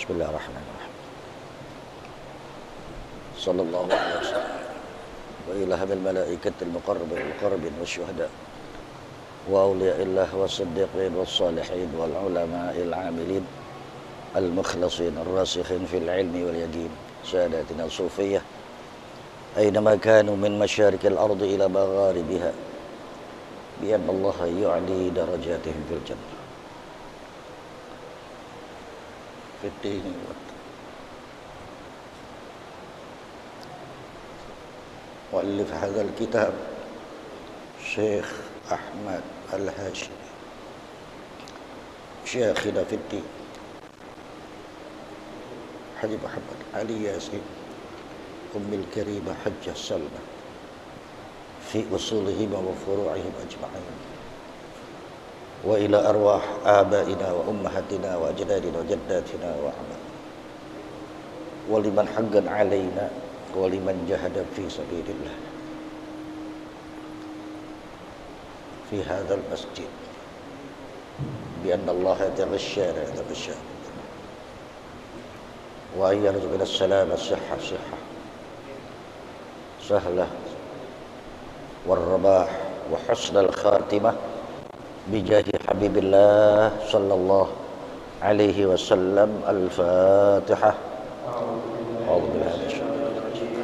Bismillahirrahmanirrahim. Sallallahu alaihi wasallam. Wa ila hamil malaikatil muqarrabin wasyuhada wa awliya'illah was-siddiqin was-salihin wal ulama'il 'amilin al-mukhlasin ar-rasikhin fil 'ilmi wal yaqin sadatina sufiyah aynama kanu min masyarikil ardi ila magharibiha bi anna Allah yu'li darajatihim fil jannah fiddini muallif hadzal kitab Syekh Ahmad Al-Hashimi Syekhina fiddin Haji Muhammad Ali Yasin Ummil Karimah Hajjah Salma fi usulihim wa furu'ihim ajma'in wa ila arwah abaina wa ummahatina wa ajdadina wa jaddatina wa amal wa liman haqqan alaina wa liman jahada fi sabilillah fi hadzal masjid bi anna Allah yataghashshana wa yarzuqna as-salama as-sihha sahlah wal rabah wa husnal khatimah bijahi habibillah sallallahu alaihi wasallam. Al-Fatihah. A'udzu billahi minasyaitonir rajim.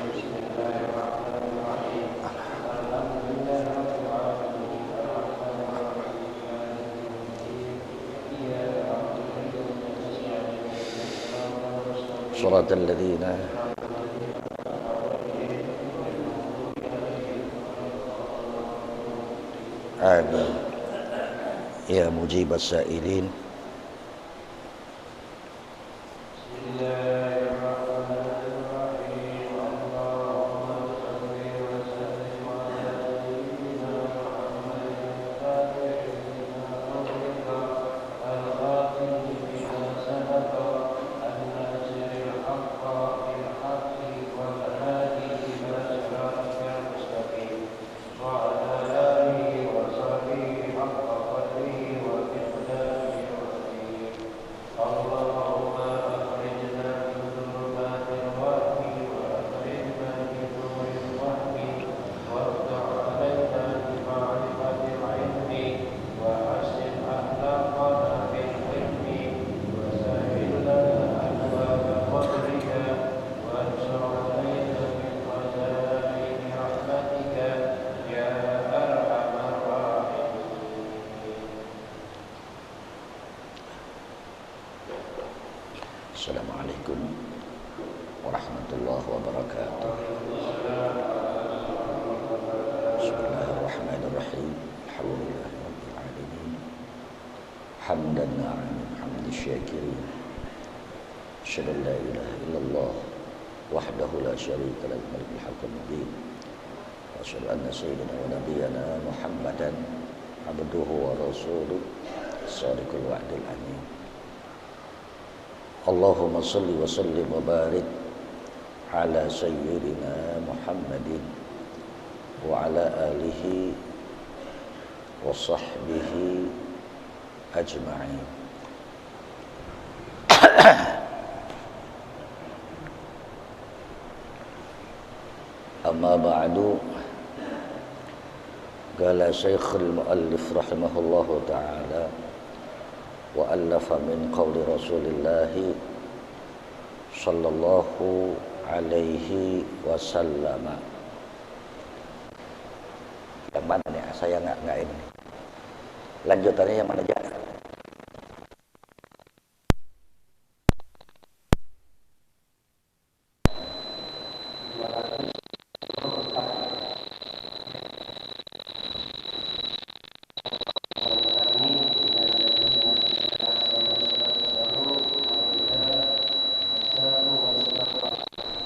Shiratal ladzina amin. Ya mujib as-sa'ilin. Assalamualaikum warahmatullahi wabarakatuh. Bismillahirrahmanirrahim. Alhamdulillahirabbil alamin. Hamdan na'am hamdi syakirin. Asyhadu an la ilaha illallah wahdahu la syarika lahu malikul haqqul mubin. Wa asyhadu anna sayyidina wa nabiyyana Muhammadan abduhu wa rasuluhu shadiqul wa'dil amin. Allahumma salli wa sallim wa barik ala sayyidina Muhammadin wa ala alihi wa sahbihi ajma'in. Amma ba'du, qala Syekhul Muallif rahimahullahu ta'ala wa allafa min qawli Rasulillah sallallahu alaihi wasallam. Yang mana nih? Saya nggak ini. Lanjutannya yang mana aja?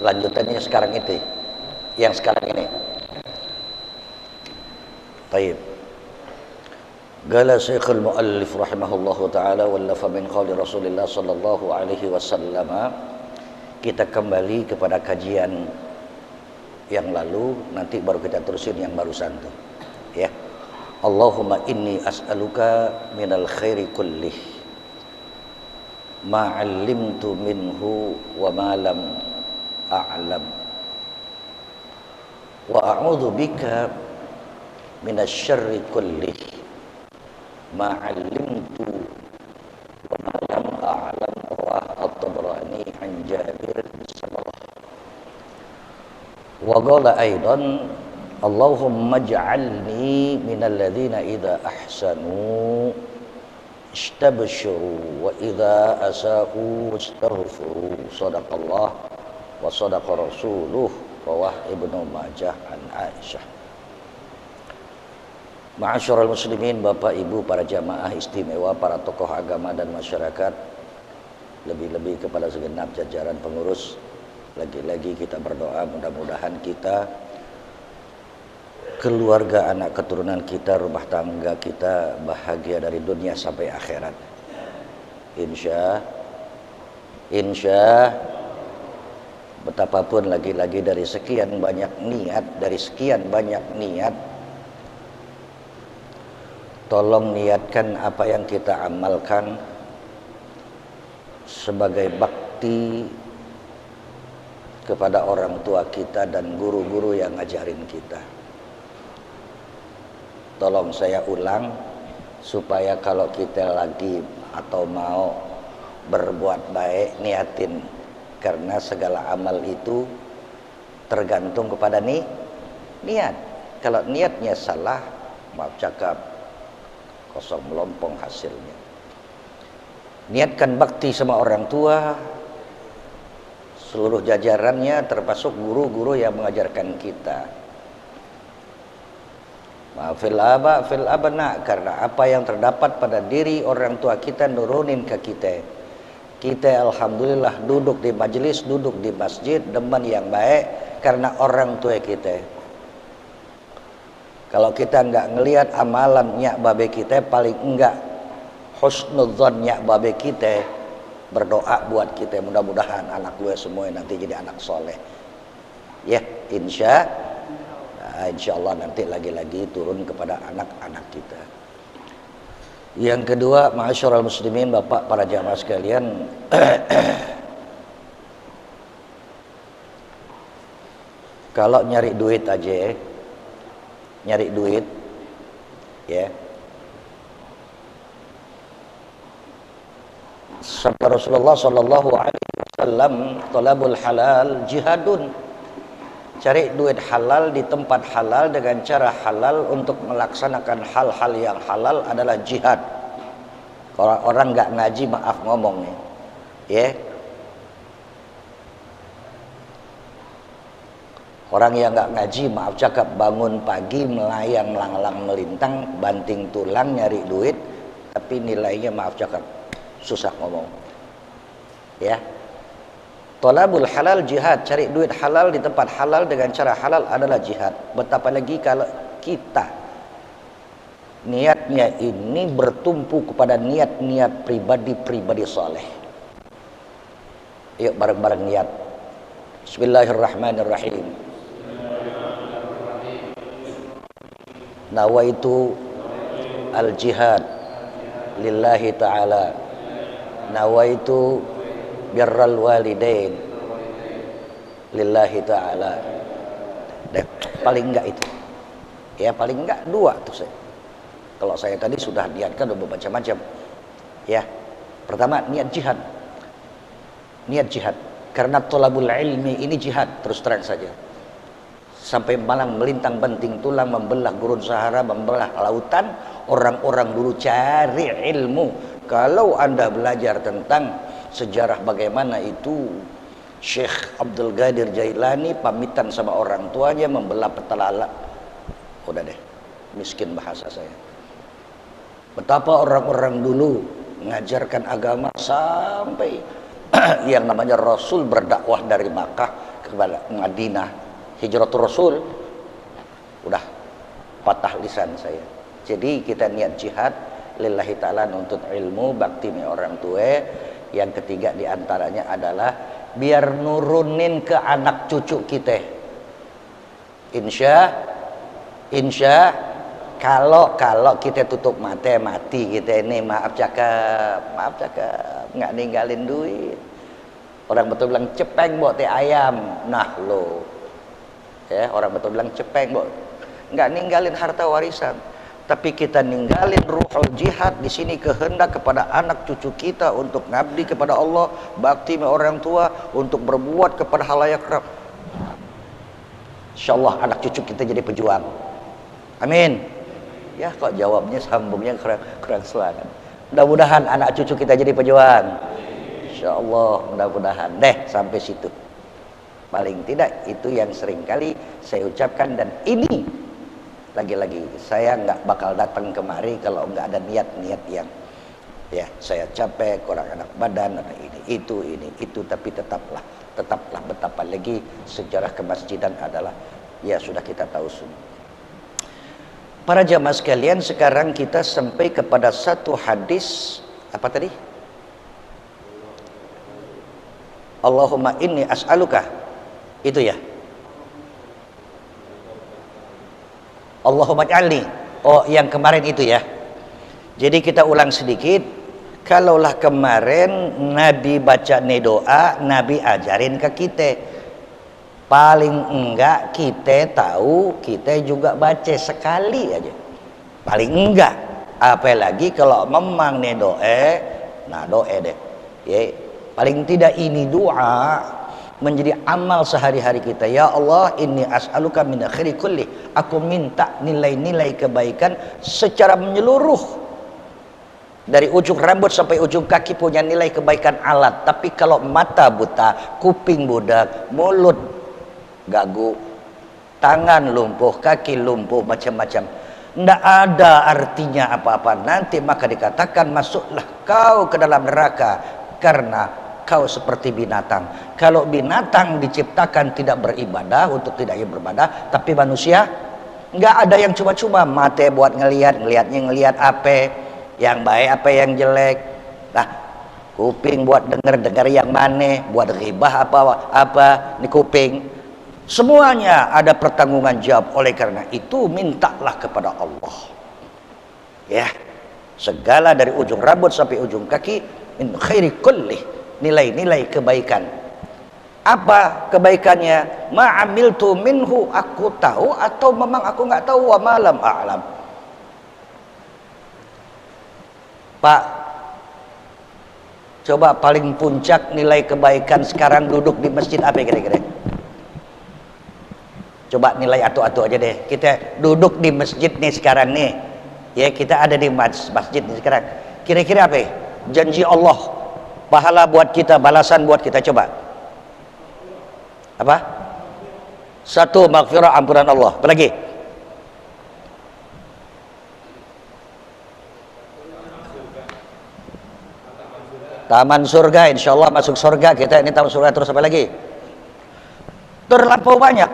lanjutannya sekarang itu, yang sekarang ini. Taib. Qala Syekhul Muallif rahimahullahu taala wallafa min qawli Rasulillah sallallahu alaihi wasallam. Kita kembali kepada kajian yang lalu, nanti baru kita terusin yang barusan tuh. Ya. Allahumma inni as'aluka minal khairi kullih ma 'allimtu minhu wa ma lam a'lam wa a'udzu bika minasy-syarri kullih ma 'allimtu wa ma lam a'lam wa at-Tabrani an Jabir sallallahu wa qala aidan Allahumma ij'alni minal ladzina idza ahsanu istabshiru wa idza asa'u istaghfiru. Shadaqallah wa shadaqa rasuluh. Rawah Ibnu Majah an Aisyah. Ma'asyiral muslimin, Bapak Ibu para jamaah istimewa, para tokoh agama dan masyarakat, lebih-lebih kepada segenap jajaran pengurus, lagi-lagi kita berdoa mudah-mudahan kita, keluarga, anak keturunan kita, rumah tangga kita bahagia dari dunia sampai akhirat. Insya betapapun lagi-lagi dari sekian banyak niat, tolong niatkan apa yang kita amalkan sebagai bakti kepada orang tua kita dan guru-guru yang ngajarin kita. Tolong saya ulang supaya kalau kita lagi atau mau berbuat baik, niatin, karena segala amal itu tergantung kepada niat. Kalau niatnya salah, maaf cakap, kosong melompong hasilnya. Niatkan bakti sama orang tua, seluruh jajarannya termasuk guru-guru yang mengajarkan kita. Fil abna, karena apa yang terdapat pada diri orang tua kita nurunin ke kita. Kita alhamdulillah duduk di majelis, duduk di masjid, demen yang baik karena orang tua kita. Kalau kita enggak ngelihat amalannya babe kita, paling enggak husnudzonnya babe kita, berdoa buat kita, mudah-mudahan anak gue semua nanti jadi anak soleh. Ya, insya Allah nanti lagi-lagi turun kepada anak-anak kita. Yang kedua, ma'asyiral muslimin, Bapak para jamaah sekalian, kalau nyari duit aja, ya, sabda Rasulullah sallallahu alaihi wasallam, talabul halal jihadun. Cari duit halal di tempat halal dengan cara halal untuk melaksanakan hal-hal yang halal adalah jihad. Kalau orang nggak ngaji, maaf ngomongnya, ya. Orang yang nggak ngaji, maaf cakap, bangun pagi melayang melanglang melintang, banting tulang nyari duit, tapi nilainya maaf cakap susah ngomong, ya. Thalabul halal jihad, cari duit halal di tempat halal dengan cara halal adalah jihad. Betapa lagi kalau kita niatnya ini bertumpu kepada niat-niat pribadi-pribadi saleh. Yuk bareng-bareng niat. Bismillahirrahmanirrahim. Nawaitu al-jihad lillahi ta'ala. Nawaitu birral walidain lillahi ta'ala. Dan paling enggak itu, ya, paling enggak dua tuh saya. Kalau saya tadi sudah niatkan udah macam-macam, ya. Pertama niat jihad, karena thalabul ilmi ini jihad, terus terang saja. Sampai malang melintang banting tulang, membelah gurun Sahara, membelah lautan, orang-orang dulu cari ilmu. Kalau Anda belajar tentang sejarah bagaimana itu Syekh Abdul Qadir Jailani pamitan sama orang tuanya membelah petalala. Udah deh, miskin bahasa saya. Betapa orang-orang dulu mengajarkan agama sampai yang namanya Rasul berdakwah dari Makkah kepada Madinah, hijratul Rasul, udah patah lisan saya. Jadi kita niat jihad lillahi ta'ala, nuntut ilmu, bakti sama orang tua. Yang ketiga diantaranya adalah biar nurunin ke anak cucu kita. Insya kalau kita tutup mata mati kita ini, maaf cakap, nggak ninggalin duit. Orang betul bilang cepeng buat teh ayam, nah lo, ya orang betul bilang cepeng buat, nggak ninggalin harta warisan. Tapi kita ninggalin ruhul jihad di sini, kehendak kepada anak cucu kita untuk ngabdi kepada Allah, bakti sama orang tua, untuk berbuat kepada halayak Rabb. Insyaallah anak cucu kita jadi pejuang. Amin. Ya kok jawabnya sambungnya kurang selangan. Mudah-mudahan anak cucu kita jadi pejuang. Insyaallah, mudah-mudahan. Deh sampai situ. Paling tidak itu yang sering kali saya ucapkan, dan ini lagi-lagi saya nggak bakal datang kemari kalau nggak ada niat-niat yang ya saya capek, kurang enak badan, ada ini itu, tapi tetaplah betapa lagi sejarah kemasjidan adalah ya sudah kita tahu semua. Para jamaah sekalian, sekarang kita sampai kepada satu hadis apa tadi? Allahumma inni as'aluka, itu ya. Allahumma ij'alni, oh yang kemarin itu ya. Jadi kita ulang sedikit. Kalaulah kemarin Nabi baca nih doa, Nabi ajarin ke kita, paling enggak kita tahu, kita juga baca sekali aja, paling enggak. Apalagi kalau memang nih doa, nah doa deh ya, paling tidak ini doa menjadi amal sehari-hari kita. Ya Allah, inni as'aluka min khairi kulli, aku minta nilai-nilai kebaikan secara menyeluruh, dari ujung rambut sampai ujung kaki punya nilai kebaikan alat. Tapi kalau mata buta, kuping budak, mulut gagu, tangan lumpuh, kaki lumpuh, macam-macam, tidak ada artinya apa-apa. Nanti maka dikatakan masuklah kau ke dalam neraka karena kau seperti binatang. Kalau binatang diciptakan tidak beribadah, untuk tidak beribadah, tapi manusia nggak ada yang cuma-cuma mata buat ngelihat apa yang baik, apa yang jelek. Nah, kuping buat dengar yang mana, buat ghibah apa ini kuping. Semuanya ada pertanggungan jawab. Oleh karena itu mintalah kepada Allah. Ya, segala dari ujung rambut sampai ujung kaki, min khairi kulli, nilai-nilai kebaikan. Apa kebaikannya? Ma'amiltu minhu, aku tahu atau memang aku nggak tahu, wa malam a'lam. Pak, coba paling puncak nilai kebaikan sekarang duduk di masjid apa kira-kira? Coba nilai atu-atu aja deh. Kita duduk di masjid nih sekarang nih, ya kita ada di masjid nih sekarang. Kira-kira apa? Janji Allah, pahala buat kita, balasan buat kita, coba apa? Satu, maghfirah, ampunan Allah. Apa lagi? Taman surga, insya Allah masuk surga kita ini, taman surga. Terus apa lagi? Terlampau banyak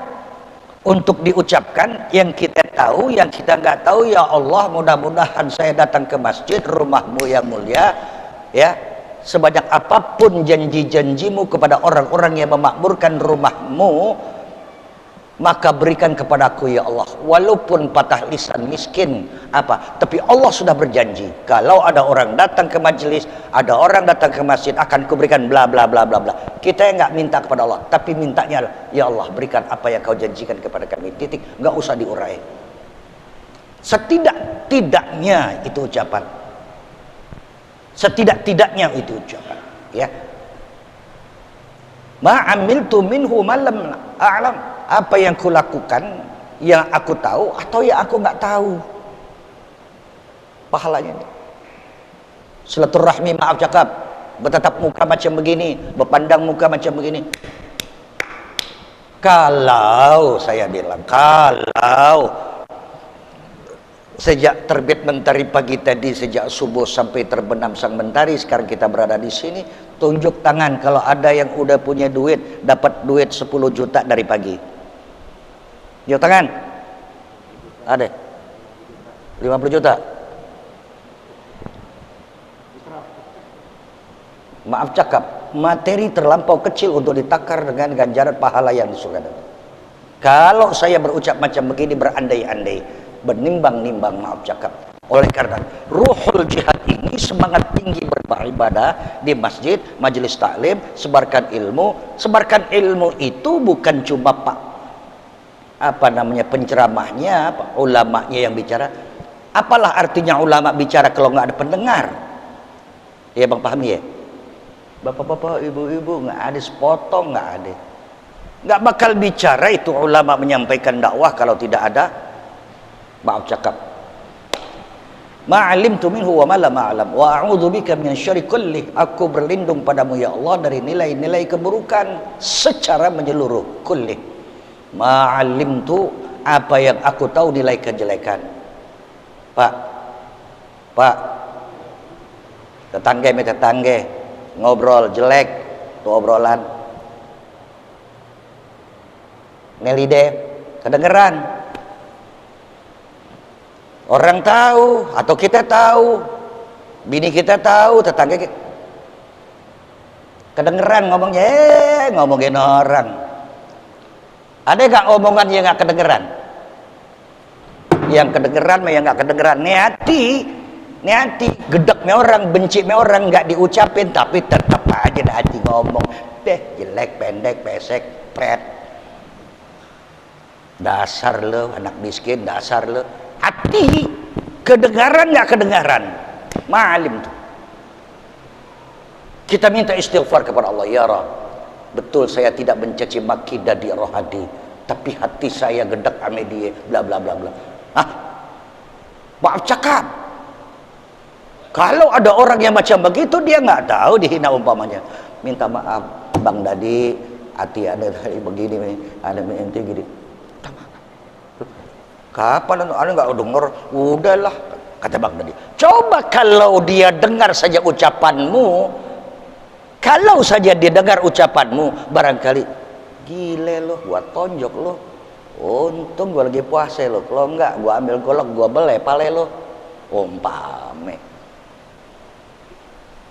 untuk diucapkan. Yang kita tahu, yang kita nggak tahu, ya Allah, mudah-mudahan saya datang ke masjid rumahmu yang mulia, ya, sebanyak apapun janji-janjimu kepada orang-orang yang memakmurkan rumahmu, maka berikan kepadaku ya Allah, walaupun patah lisan, miskin apa, tapi Allah sudah berjanji kalau ada orang datang ke majelis, ada orang datang ke masjid, akan kuberikan bla bla bla bla bla. Kita nggak minta kepada Allah, tapi mintanya ya Allah, berikan apa yang kau janjikan kepada kami, titik, nggak usah diurai. Setidak-tidaknya itu ucapan, setidak-tidaknya itu ucapan, ya. Ma'amiltu minhu malam a'lam, apa yang kulakukan yang aku tahu atau yang aku nggak tahu, pahalanya. Silaturahmi, maaf cakap, bertatap muka macam begini, berpandang muka macam begini. Kalau saya bilang, kalau sejak terbit mentari pagi tadi, sejak subuh sampai terbenam sang mentari, sekarang kita berada di sini, Tunjuk tangan kalau ada yang udah punya duit, dapat duit 10 juta dari pagi. Tunjuk tangan. Ada 50 juta. Maaf cakap, materi terlampau kecil untuk ditakar dengan ganjaran pahala yang di surga. Kalau saya berucap macam begini berandai-andai, bernimbang-nimbang, maaf cakap. Oleh karena ruhul jihad ini semangat tinggi beribadah di masjid, majelis taklim, sebarkan ilmu. Sebarkan ilmu itu bukan cuma penceramahnya, ulamanya yang bicara. Apalah artinya ulama bicara kalau nggak ada pendengar? Ya bang, paham ya? Bapak-bapak, ibu-ibu, nggak ada sepotong, nggak ada. Nggak bakal bicara itu ulama menyampaikan dakwah kalau tidak ada, maaf cakap, ma'alimtu minhu wa ma lam a'lam wa a'udzubika min syarri kulli. Aku berlindung padamu ya Allah dari nilai-nilai keburukan secara menyeluruh. Kulli, ma'alimtu, apa yang aku tahu nilai kejelekan. Pak, tetangga ngobrol jelek tuh obrolan ngelide kedengeran, orang tahu atau kita tahu, bini kita tahu, tetangga kita kedengeran ngomongnya, ngomongin orang. Ada gak omongan yang gak kedengeran? Yang kedengeran mah yang gak kedengeran. Ini hati gedeknya orang, bencinya orang gak diucapin, tapi tetap aja hati ngomong, jelek, pendek, pesek, pret, dasar lo anak miskin, dasar lo. Hati kedengaran nggak kedengaran, ma'alim tuh. Kita minta istighfar kepada Allah, ya Rabb, betul saya tidak mencaci maki dari rohadi, tapi hati saya gedek ame dia, bla bla bla bla. Maaf cakap, kalau ada orang yang macam begitu dia nggak tahu dihina umpamanya, minta maaf Bang Dadi, hati ada begini, ada ente gini. Kapan anda nggak denger? Udahlah, kata Bang Dadi. Coba kalau dia dengar saja ucapanmu, kalau saja dia dengar ucapanmu, barangkali gile lo, gua tonjok lo. Untung gua lagi puasa lo. Kalau enggak, gua ambil golok, gua belai pale lo. Umpame.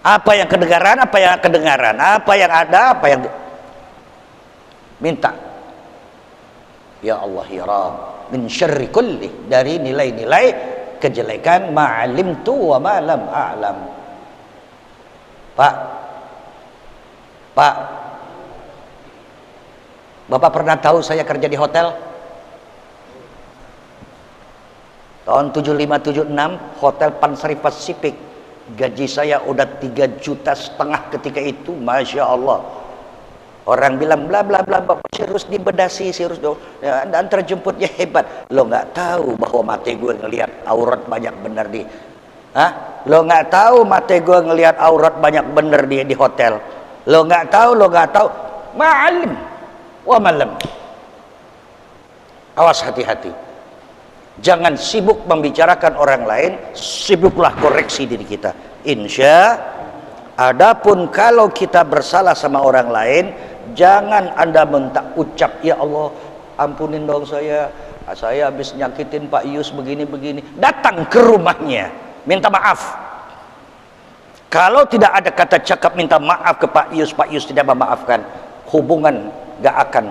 Apa yang kedengaran, apa yang kedengaran, apa yang ada, apa yang minta. Ya Allah ya Rabb, min syarri kulli, dari nilai-nilai kejelekan, ma'alimtu wa ma lam a'lam. Pak, Bapak pernah tahu saya kerja di hotel? Tahun 75-76, Hotel Pansari Pacific. Gaji saya udah 3,5 juta ketika itu, Masya Allah. Orang bilang bla bla bla, Bapak harus dibedasi, harus dan terjemputnya hebat. Lo nggak tahu bahwa mata gue ngelihat aurat banyak bener di, lo nggak tahu mata gue ngelihat aurat banyak bener di hotel. Lo nggak tahu, ma'alim wa malam. Awas, hati-hati, jangan sibuk membicarakan orang lain, sibuklah koreksi diri kita. Adapun kalau kita bersalah sama orang lain, jangan Anda ucap, ya Allah ampunin dong saya habis nyakitin Pak Yus begini-begini. Datang ke rumahnya, minta maaf. Kalau tidak ada kata cakap minta maaf ke Pak Yus tidak memaafkan, hubungan gak akan.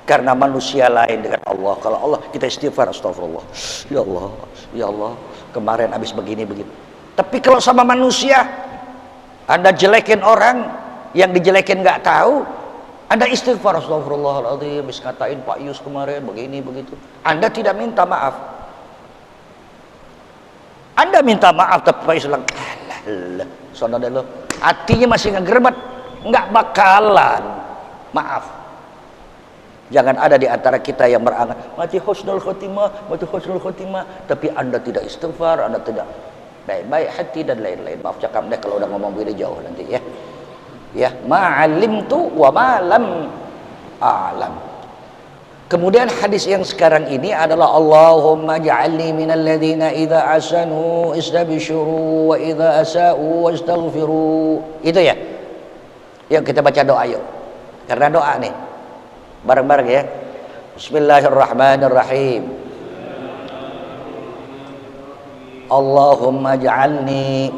Karena manusia lain dengan Allah. Kalau Allah kita istighfar, astagfirullah, ya Allah kemarin habis begini-begini. Tapi kalau sama manusia, Anda jelekin orang, yang dijelekin gak tahu, Anda istighfar, astagfirullahaladzim, habis ngatain Pak Yus kemarin begini begitu. Anda tidak minta maaf. Anda minta maaf tapi Pak Yus bilang, saudara lo, hatinya masih ngegerbet, nggak bakalan maaf. Jangan ada di antara kita yang berangan mati husnul khotimah, tapi Anda tidak istighfar, Anda tidak baik-baik hati dan lain-lain. Maaf cakap deh kalau udah ngomong begini jauh nanti ya. Ya, ma'alimtu wa ma lam a'lam. Kemudian hadis yang sekarang ini adalah Allahumma ja'alni minal ladzina idza asanu istabsyuru wa idza asa'u wastaghfiru. Itu ya. Yuk kita baca doa yuk. Karena doa nih. Bareng-bareng ya. Bismillahirrahmanirrahim. Allahumma ja'alni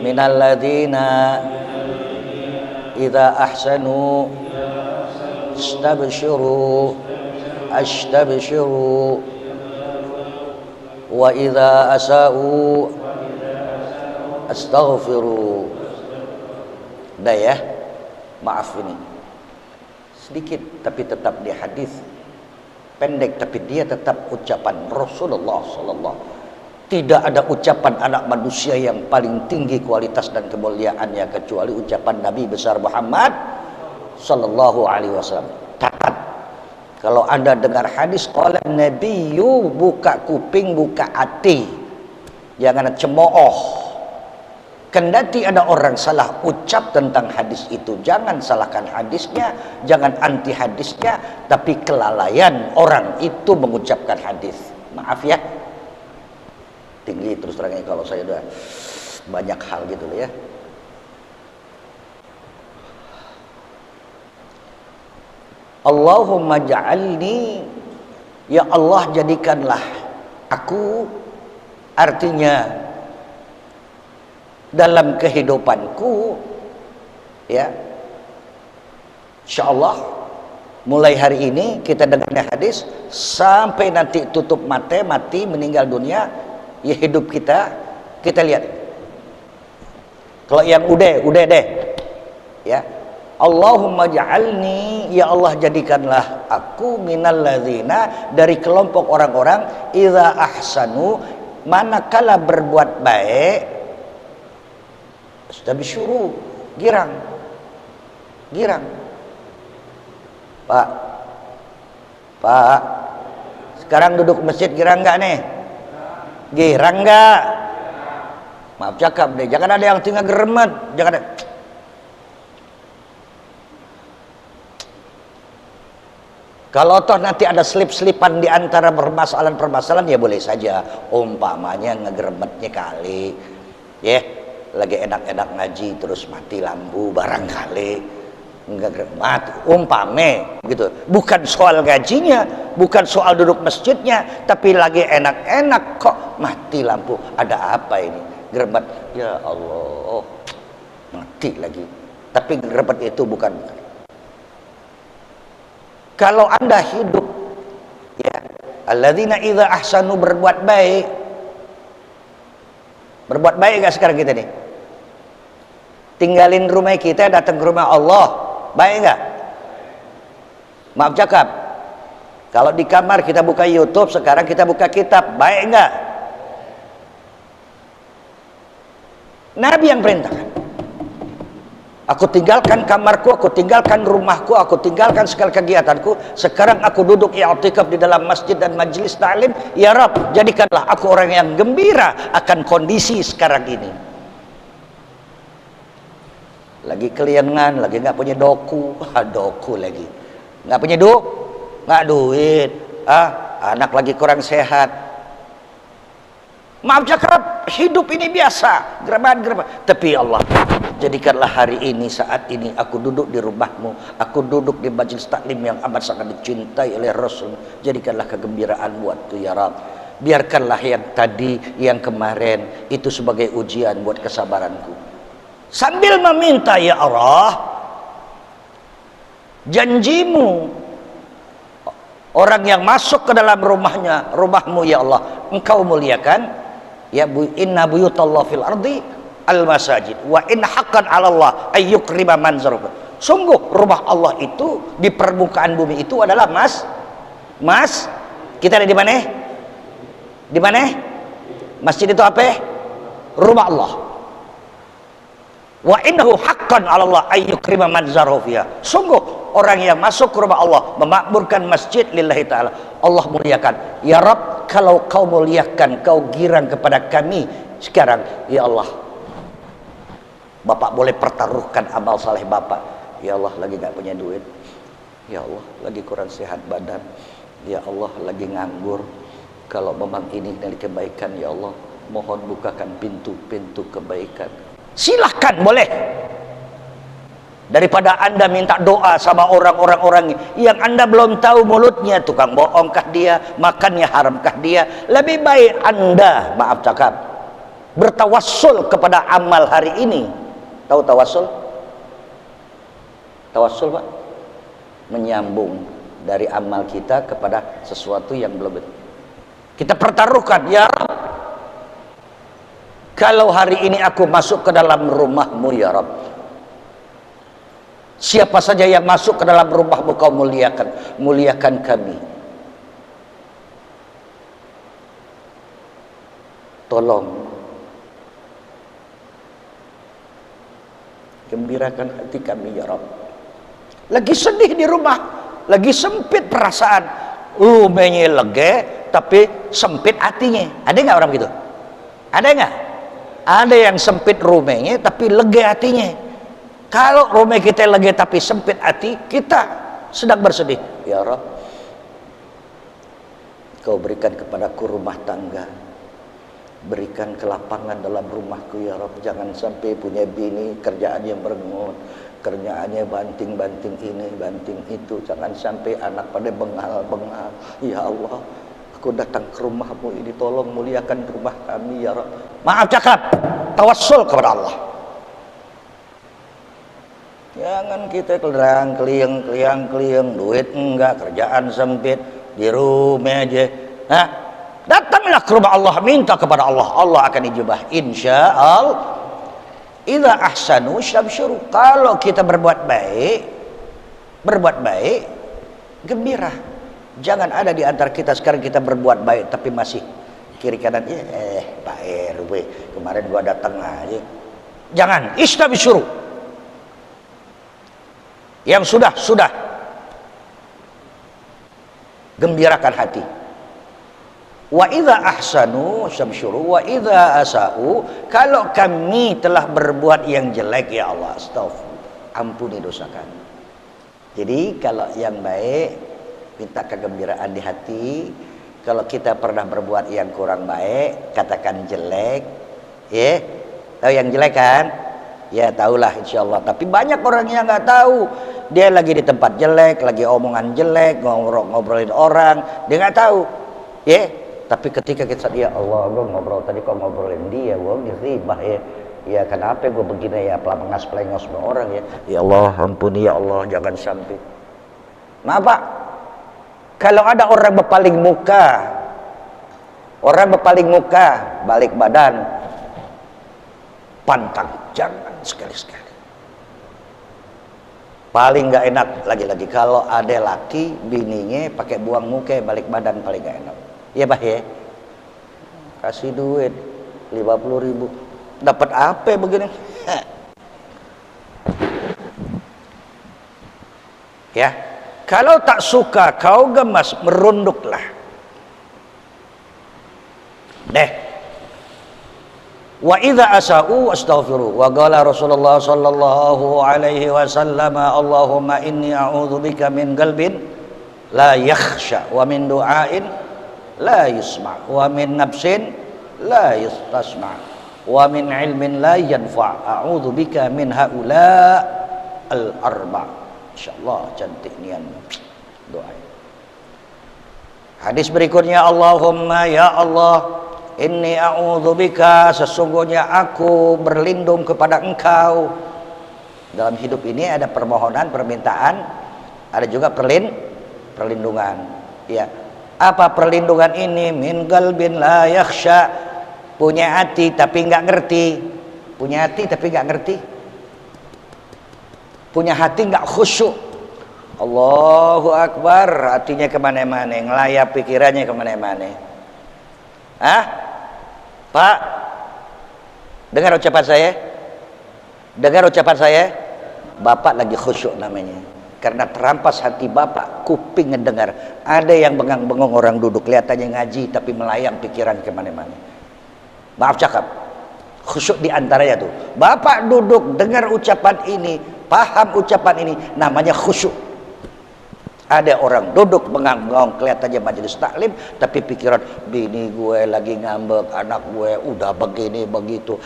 minal ladzina idza ahsanu astabshiru wa idza asa'u astaghfiru. Udah ya, maaf ini sedikit tapi tetap di hadis, pendek tapi dia tetap ucapan Rasulullah sallallahu. Tidak ada ucapan anak manusia yang paling tinggi kualitas dan kemuliaannya kecuali ucapan Nabi besar Muhammad sallallahu alaihi wasallam. Catat, kalau Anda dengar hadis qala nabiyyu, buka kuping, buka hati, jangan cemooh. Kendati ada orang salah ucap tentang hadis itu, jangan salahkan hadisnya, jangan anti hadisnya, tapi kelalaian orang itu mengucapkan hadis. Maaf ya, tinggi terus terangnya kalau saya udah banyak hal gitu loh ya. Allahumma ja'alni, ya Allah jadikanlah aku, artinya dalam kehidupanku ya, insyaallah mulai hari ini kita dengarnya hadis sampai nanti tutup mata, mati meninggal dunia ya, hidup kita lihat. Kalau yang udah deh ya, Allahumma ja'alni, ya Allah jadikanlah aku minal ladzina, dari kelompok orang-orang idza ahsanu, manakala berbuat baik, astabshiru, girang. Pak, sekarang duduk masjid girang nggak nih? Girang nggak? Maaf cakap deh, jangan ada yang tinggal geremet, jangan ada. Kalau toh nanti ada selip-selipan di antara permasalahan-permasalahan ya boleh saja, umpamanya ngegeremetnya kali ya, lagi enak-enak ngaji terus mati lampu barangkali, enggak mati umpame gitu. Bukan soal gajinya, bukan soal duduk masjidnya, tapi lagi enak-enak kok mati lampu. Ada apa ini? Geremet, ya Allah, mati lagi. Tapi geremet itu bukan. Kalau Anda hidup ya, alladzina idza ahsanu, berbuat baik gak sekarang kita nih? Tinggalin rumah kita, datang ke rumah Allah, baik nggak? Maaf cakap, kalau di kamar kita buka YouTube, sekarang kita buka kitab, baik nggak? Nabi yang perintahkan. Aku tinggalkan kamarku, aku tinggalkan rumahku, aku tinggalkan segala kegiatanku. Sekarang aku duduk i'tikaf di dalam masjid dan majelis ta'lim. Ya Rabb, jadikanlah aku orang yang gembira akan kondisi sekarang ini. Lagi keliengan, lagi nggak punya doku, doku lagi, nggak punya nggak duit, anak lagi kurang sehat. Maaf cakap, hidup ini biasa, gerebat. Tapi Allah, jadikanlah hari ini, saat ini aku duduk di rumahmu, aku duduk di majelis taklim yang amat sangat dicintai oleh Rasul. Jadikanlah kegembiraan buatku ya Rabb. Biarkanlah yang tadi, yang kemarin itu sebagai ujian buat kesabaranku. Sambil meminta, ya Allah, janjimu, orang yang masuk ke dalam rumahmu ya Allah, engkau muliakan. Ya inna buyutallah fil ardi al masajid wa in haqqan 'ala Allah ay yukrima manzar. Sungguh rumah Allah itu di permukaan bumi itu adalah mas. Kita ada di mana? Di mana? Masjid itu apa? Rumah Allah. Wa innahu haqqan 'ala Allah ay yukrima manzarahu fiha. Sungguh orang yang masuk ke rumah Allah, memakmurkan masjid lillahi ta'ala, Allah muliakan. Ya Rabb, kalau kau muliakan, kau girang kepada kami sekarang, ya Allah, Bapak boleh pertaruhkan amal saleh Bapak. Ya Allah, lagi gak punya duit, ya Allah, lagi kurang sehat badan, ya Allah, lagi nganggur. Kalau memang ini dari kebaikan, ya Allah, mohon bukakan pintu-pintu kebaikan. Silahkan, boleh. daripada Anda minta doa sama orang yang Anda belum tahu mulutnya tukang bohongkah dia, makannya haramkah dia. Lebih baik Anda, maaf cakap, bertawassul kepada amal hari ini. Tahu tawassul? Tawassul, Pak, menyambung dari amal kita kepada sesuatu yang belum kita pertaruhkan. Ya Rabb, kalau hari ini aku masuk ke dalam rumahmu ya Rabb, siapa saja yang masuk ke dalam rumahmu kau muliakan kami. Tolong gembirakan hati kami ya Rabb. Lagi sedih di rumah, lagi sempit perasaan, rumahnya lega tapi sempit hatinya. Ada nggak orang begitu? Ada nggak? Ada yang sempit rumahnya tapi lega hatinya. Kalau rumah kita lega tapi sempit hati, kita sedang bersedih. Ya Rabb, kau berikan kepadaku rumah tangga, berikan kelapangan dalam rumahku ya Rabb. Jangan sampai punya bini kerjaannya merengut, kerjaannya banting-banting ini, banting itu. Jangan sampai anak pada bengal-bengal. Ya Allah, aku datang ke rumahmu ini, tolong muliakan rumah kami ya Rabb. Maaf cakap, tawassul kepada Allah. Jangan kita keliang-keliang, duit enggak, kerjaan sempit, di rumah aja. Nah, datanglah ke rumah Allah, minta kepada Allah, Allah akan ijabah insyaallah. Idza ahsanu syabsyuru, kalau kita berbuat baik, gembira. Jangan ada di antara kita sekarang kita berbuat baik tapi masih kiri kanan, Pak RW kemarin gua datang aja. Jangan, istabsyuru. Yang sudah gembirakan hati. Wa idza ahsanu syabsyuru wa idza asau, kalau kami telah berbuat yang jelek ya Allah, astaghfirullah, ampuni dosa kami. Jadi kalau yang baik minta kegembiraan di hati. Kalau kita pernah berbuat yang kurang baik, katakan jelek, ya. Tahu yang jelek kan? Ya tahulah insyaallah. Tapi banyak orang yang nggak tahu. Dia lagi di tempat jelek, lagi omongan jelek, ngobrolin orang, dia nggak tahu. Ya. Tapi ketika kita, ya Allah, gue ngobrol tadi kok ngobrolin dia, gue diribah ya. Ya kenapa gue begini ya, pelengos sama orang ya. Ya Allah, ampuni ya Allah, jangan sampai. Maaf Pak, kalau ada orang berpaling muka, balik badan, pantang, jangan sekali-sekali. Paling nggak enak lagi-lagi kalau ada laki bininya pakai buang muka balik badan, paling nggak enak. Iya Pak ya, kasih duit 50.000, dapat apa begini? Ya, kalau tak suka kau gemas, merunduklah. Deh. Wa idza asau astaghfiru. Wa qala Rasulullah sallallahu alaihi wasallam, Allahumma inni a'udzubika min qalbin la yakhsha, wa min du'ain la yusma, wa min nafsin la yustasma, wa min ilmin la yanfa. A'udzubika min haula al-arba. Insyaallah cantik nian doa. Hadis berikutnya, Allahumma ya Allah, inni a'udzubika, sesungguhnya aku berlindung kepada Engkau. Dalam hidup ini ada permohonan, permintaan, ada juga perlindungan. Ya. Apa perlindungan ini? Min qalbin la yakhsha, punya hati tapi enggak ngerti. Punya hati tapi enggak ngerti. Punya hati enggak khusyuk. Allahu Akbar, hatinya kemana-mana, ngelayap pikirannya kemana-mana. Pak, dengar ucapan saya? Dengar ucapan saya? Bapak lagi khusyuk namanya. Karena terampas hati Bapak, kuping ngedengar. Ada yang bengang-bengong orang duduk, kelihatannya ngaji tapi melayang pikiran kemana-mana. Maaf cakap, khusyuk diantaranya tuh. Bapak duduk dengar ucapan ini, paham ucapan ini, namanya khusyuk. Ada orang duduk bengang-bengong, kelihatannya majelis taklim, tapi pikiran, bini gue lagi ngambek, anak gue udah begini begitu.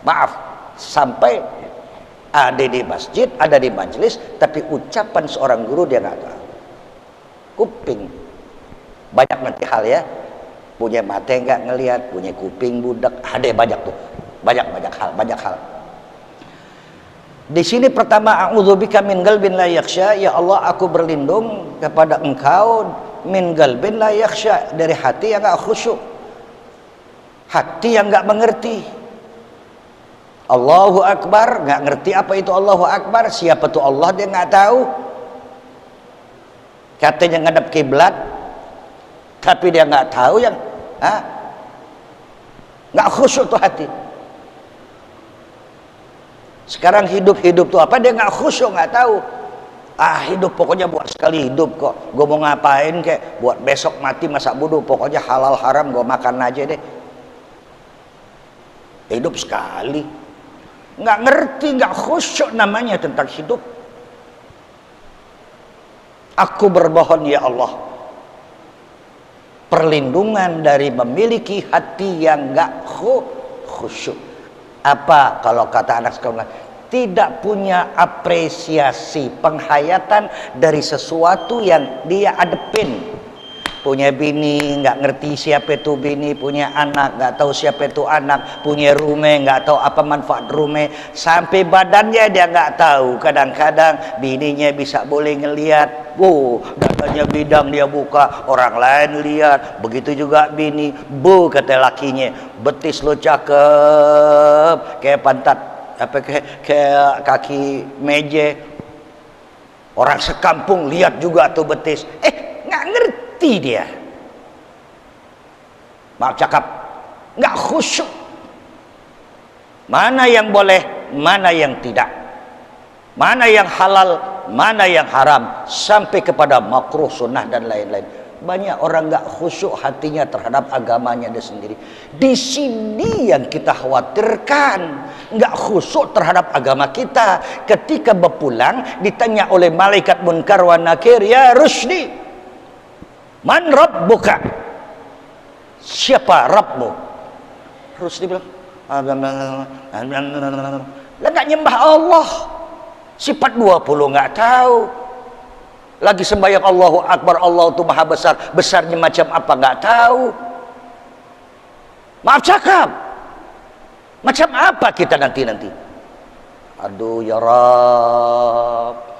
Maaf, sampai Ada di masjid, ada di majelis, tapi ucapan seorang guru dia nggak tahu. Kuping banyak nanti hal ya, punya mata nggak ngelihat, punya kuping budak, ada banyak tuh, banyak hal. Di sini pertama, a'udzubika min qalbin la yakhsha, ya Allah aku berlindung kepada Engkau min qalbin la yakhsha, dari hati yang nggak khusyuk, hati yang nggak mengerti. Allahu Akbar, nggak ngerti apa itu Allahu Akbar, siapa tuh Allah dia nggak tahu. Katanya ngadep kiblat, tapi dia nggak tahu yang nggak khusyuk tuh hati. Sekarang hidup tuh apa, dia nggak khusyuk, nggak tahu. Hidup pokoknya buat sekali hidup kok, gue mau ngapain kek, buat besok mati masa bodoh, pokoknya halal haram gue makan aja deh. Hidup sekali, nggak ngerti, nggak khusyuk namanya tentang hidup. Aku bermohon ya Allah perlindungan dari memiliki hati yang nggak khusyuk. Apa kalau kata anak sekolah, tidak punya apresiasi penghayatan dari sesuatu yang dia adepin. Punya bini nggak ngerti siapa itu bini, punya anak nggak tahu siapa itu anak, punya rumah nggak tahu apa manfaat rumah, sampai badannya dia nggak tahu. Kadang-kadang bininya bisa boleh ngelihat, dadanya bidang dia buka, orang lain lihat. Begitu juga bini, kata lakinya, betis lo cakep kayak pantat kayak kaki meja. Orang sekampung lihat juga tuh betis, nggak ngerti dia, maaf cakap, nggak khusyuk. Mana yang boleh, mana yang tidak, mana yang halal, mana yang haram, sampai kepada makruh, sunnah dan lain-lain. Banyak orang nggak khusyuk hatinya terhadap agamanya dia sendiri. Di sini yang kita khawatirkan, nggak khusyuk terhadap agama kita. Ketika berpulang ditanya oleh malaikat munkar wa nakir, ya Rusdi, man rabbuka, siapa Rabbmu? Terus dia bilang, lah nggak nyembah Allah, sifat 20 nggak tahu, lagi sembahyang Allahu Akbar, Allah itu maha besar, besarnya macam apa nggak tahu. Maaf cakap, macam apa kita nanti? Aduh ya Rabb.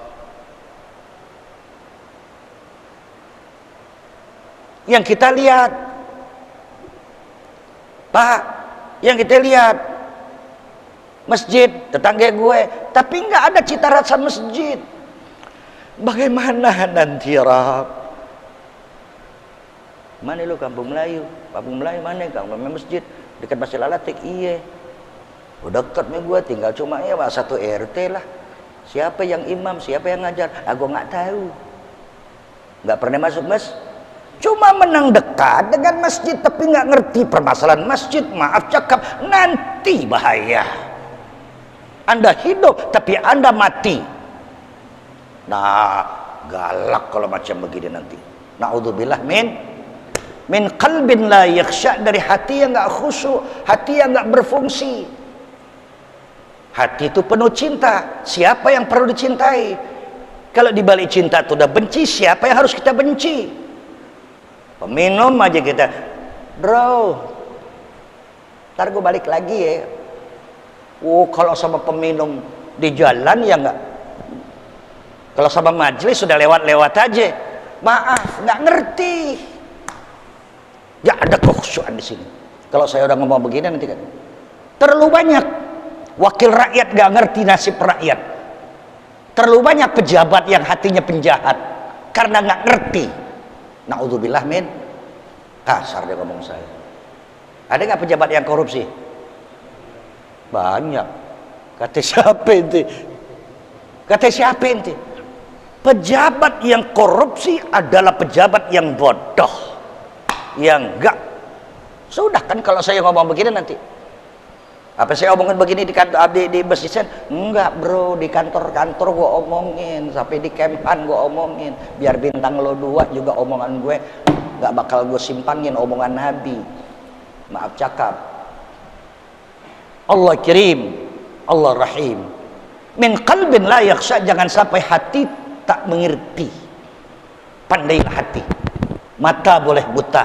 Yang kita lihat, Pak, yang kita lihat masjid tetangga gue, tapi nggak ada cita rasa masjid. Bagaimana nanti Rab? Mana lu kampung Melayu? Kampung Melayu mana? Kampung masjid dekat Masjid Lalatik. Iya, udah dekat nih gue, tinggal cuma ya satu RT lah. Siapa yang imam, siapa yang ngajar? Gue nggak tahu, nggak pernah masuk cuma menang dekat dengan masjid tapi nggak ngerti permasalahan masjid. Maaf cakap, nanti bahaya. Anda hidup tapi Anda mati. Nah, galak kalau macam begini nanti. Na'udzubillah min qalbin la yakhsha, dari hati yang nggak khusyuk, hati yang nggak berfungsi. Hati itu penuh cinta. Siapa yang perlu dicintai? Kalau dibalik cinta itu udah benci, siapa yang harus kita benci? Peminum aja kita, bro, ntar gue balik lagi ya. Kalau sama peminum di jalan ya enggak. Kalau sama majelis sudah lewat-lewat aja. Maaf, nggak ngerti. Nggak ada kekhusyuan di sini. Kalau saya udah ngomong begini nanti kan terlalu banyak wakil rakyat nggak ngerti nasib rakyat. Terlalu banyak pejabat yang hatinya penjahat karena nggak ngerti. Na'udzubillah min, kasar dia ngomong saya. Ada nggak pejabat yang korupsi? Banyak. Kata siapa ente? Pejabat yang korupsi adalah pejabat yang bodoh, yang enggak. Sudah kan kalau saya ngomong begini nanti, apa saya omongin begini di kantor di masjid? Enggak bro, di kantor-kantor gue omongin, sampai di kempan gue omongin, biar bintang lo 2 juga omongan gue nggak bakal gue simpangin omongan Nabi. Maaf cakap, Allah Kirim, Allah Rahim. Min qalbin la yakhsha, jangan sampai hati tak mengerti. Pandailah hati. Mata boleh buta.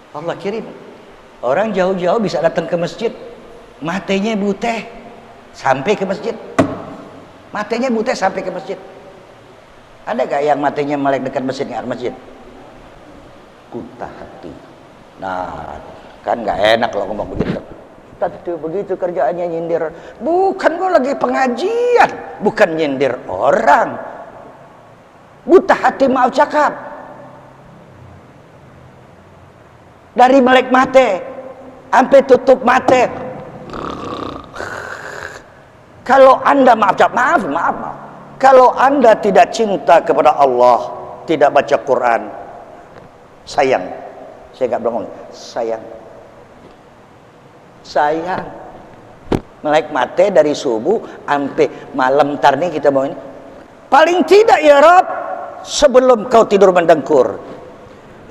Allah kirim orang jauh-jauh bisa datang ke masjid, matanya buta sampai ke masjid. Matanya buta sampai ke masjid. Ada gak yang matanya melek dekat masjid nggak masjid? Buta hati. Nah, kan nggak enak kalau ngomong begitu. Tadi begitu kerjaannya nyindir. Bukan, gua lagi pengajian, bukan nyindir orang. Buta hati, maaf cakap. Dari melek mate sampai tutup mate. Kalau Anda maaf. Kalau Anda tidak cinta kepada Allah, tidak baca Quran, sayang. Saya nggak bohong, sayang. Melek mate dari subuh sampai malam tar nih kita mau ini. Paling tidak ya Rob, sebelum kau tidur mendengkur.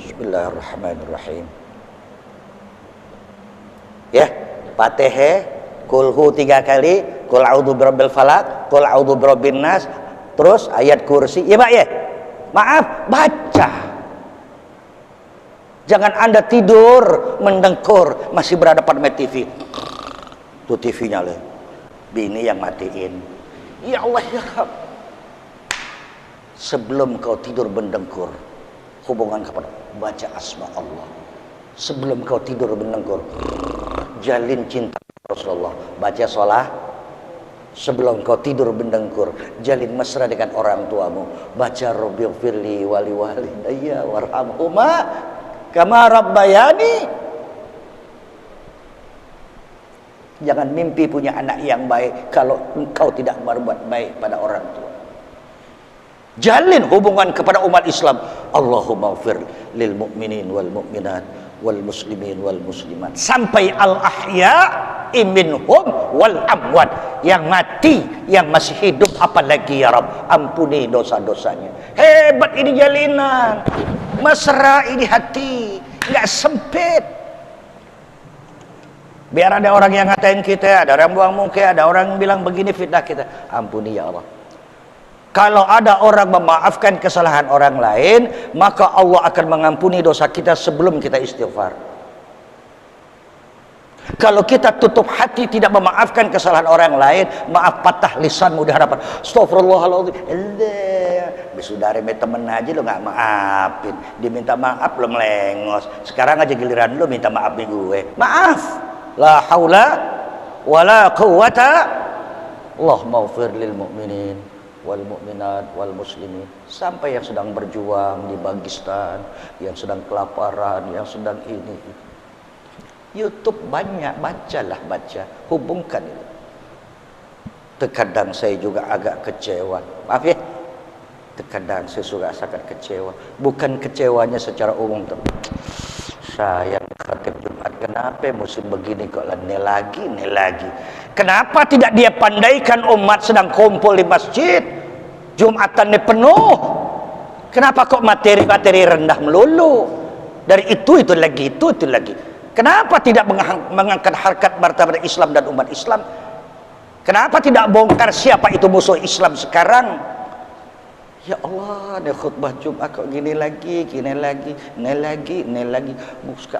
Bismillahirrahmanirrahim. Ya, Fatihah, kulhu 3 kali, kul a'udzu birabbil falaq, kul a'udzu birabbin nas, terus ayat kursi. Ya Pak ya. Maaf, baca. Jangan Anda tidur mendengkur masih berhadapan sama TV. Tuh TV-nya loh. Bini yang matiin. Ya Allah ya Rabb. Sebelum kau tidur mendengkur, hubungan kepada baca asma Allah. Sebelum kau tidur mendengkur, jalin cinta Rasulullah. Baca sholat. Sebelum kau tidur mendengkur, jalin mesra dengan orang tuamu. Baca Rabbighfirli wali walidayya warhamhuma kama rabbayani. Jangan mimpi punya anak yang baik kalau engkau tidak berbuat baik pada orang tua. Jalin hubungan kepada umat Islam. Allahumma ighfir lil mu'minin wal mu'minat wal muslimin wal muslimat, sampai al ahya'i minhum wal amwat, yang mati, yang masih hidup, apalagi ya Rabb, ampuni dosa-dosanya. Hebat ini jalinan, mesra ini hati, nggak sempit. Biar ada orang yang ngatain kita, ada orang buang muka, ada orang bilang begini, fitnah kita, ampuni ya Allah. Kalau ada orang memaafkan kesalahan orang lain, maka Allah akan mengampuni dosa kita sebelum kita istighfar. Kalau kita tutup hati, tidak memaafkan kesalahan orang lain, maaf patah lisanmu di hadapan, astagfirullahaladzim, besudari me temen aja lo nggak maafin, diminta maaf lo melengos. Sekarang aja giliran lo minta maaf nih gue, maaf. La haula wala quwata. Allahumma ighfir lil mu'minin wal mu'minat wal muslimin, sampai yang sedang berjuang di Pakistan, yang sedang kelaparan, yang sedang ini. YouTube banyak, bacalah, baca, hubungkan itu. Terkadang saya juga agak kecewa, maaf ya, terkadang saya juga sangat kecewa. Bukan kecewanya secara umum tuh, sayang khatib Jumat, kenapa musim begini kok ini lagi. Kenapa tidak dia pandaikan umat sedang kumpul di masjid, Jumatan ini penuh, kenapa kok materi-materi rendah melulu, dari itu lagi. Kenapa tidak mengangkat harkat martabat Islam dan umat Islam? Kenapa tidak bongkar siapa itu musuh Islam sekarang? Ya Allah, ini khutbah Jumat kok gini lagi. Muska.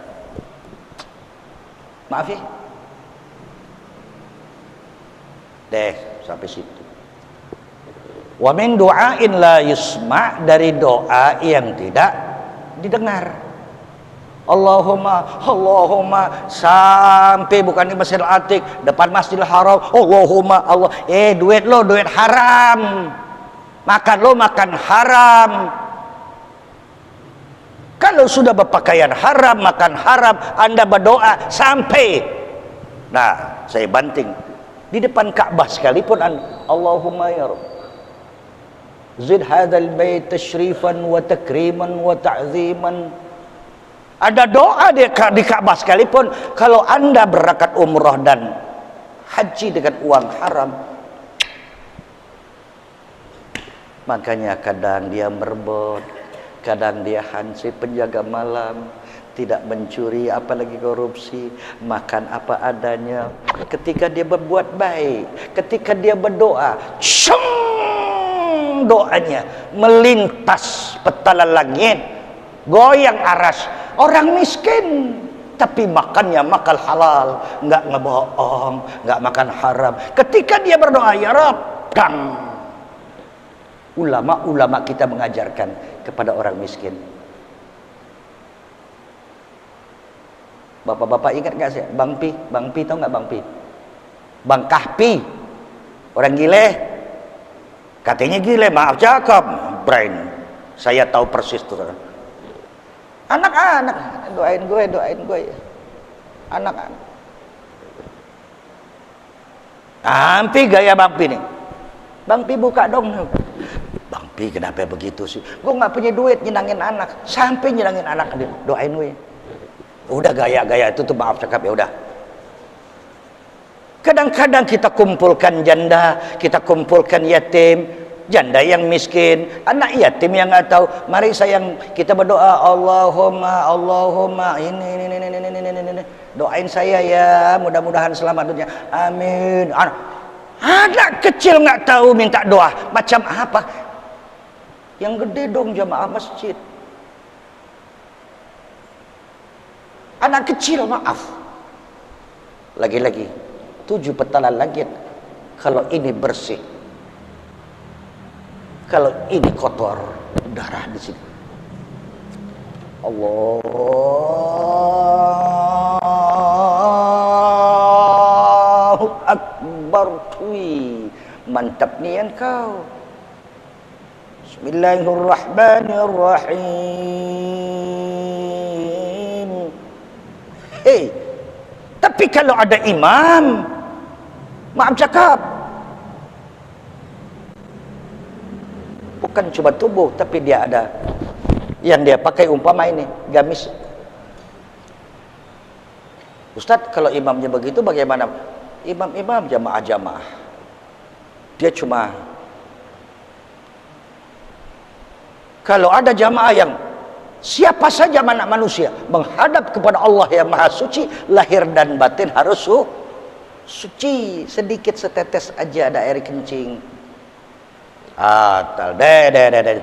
Maaf ya. Deh, sampai situ. Wa min du'ain la yusma', dari doa yang tidak didengar. Allahumma, sampai bukan di Masjidil Atiq, depan Masjidil Haram, Allahumma Allah, duit lo duit haram. Makan lo makan haram. Kalau sudah berpakaian haram, makan haram, Anda berdoa sampai, nah saya banting di depan Ka'bah sekalipun, Allahumma ya Rabb, zid hadzal bait tashrifan wa takriman wa ta'ziman. Ada doa di Ka'bah sekalipun. Kalau Anda berangkat umrah dan haji dengan uang haram, makanya kadang dia merebut, kadang dia hansip penjaga malam, tidak mencuri, apalagi korupsi, makan apa adanya. Ketika dia berbuat baik, ketika dia berdoa, doanya melintas petala langit, goyang aras. Orang miskin tapi makannya makan halal, nggak ngebohong, nggak makan haram. Ketika dia berdoa, ya Rabb, dang. Ulama-ulama kita mengajarkan kepada orang miskin. Bapak-bapak ingat nggak sih? Bang Pi tahu nggak Bang Pi? Bang Kahpi, orang gile. Katanya gile, maaf cakap, brain. Saya tahu persis tuh. Anak-anak, doain gue. Anak-anak. Ampi gaya Bang Pi nih. Bang Pi buka dong. Bang Pi kenapa begitu sih? Gue nggak punya duit nyenangin anak. Sampai nyenangin anak, doain gue. Udah gaya-gaya itu tuh maaf cakap, ya udah. Kadang-kadang kita kumpulkan janda, kita kumpulkan yatim, janda yang miskin, anak yatim yang nggak tahu. Mari sayang kita berdoa, Allahumma ini. Doain saya ya, mudah-mudahan selamat dunia. Amin. Anak kecil nggak tahu minta doa macam apa. Yang gede dong jamaah masjid. Anak kecil maaf. Lagi-lagi 7 petala langit. Kalau ini bersih, kalau ini kotor, darah di sini. Allahu Akbar. Mantap nih engkau. Bismillahirrahmanirrahim. Tapi kalau ada imam, maaf cakap, bukan cuma tubuh, tapi dia ada yang dia pakai, umpama ini gamis. Ustadz, kalau imamnya begitu bagaimana? Imam jamaah-jamaah, dia cuma, kalau ada jamaah yang siapa saja anak manusia menghadap kepada Allah yang Maha Suci, lahir dan batin harus suci. Sedikit setetes aja ada air kencing,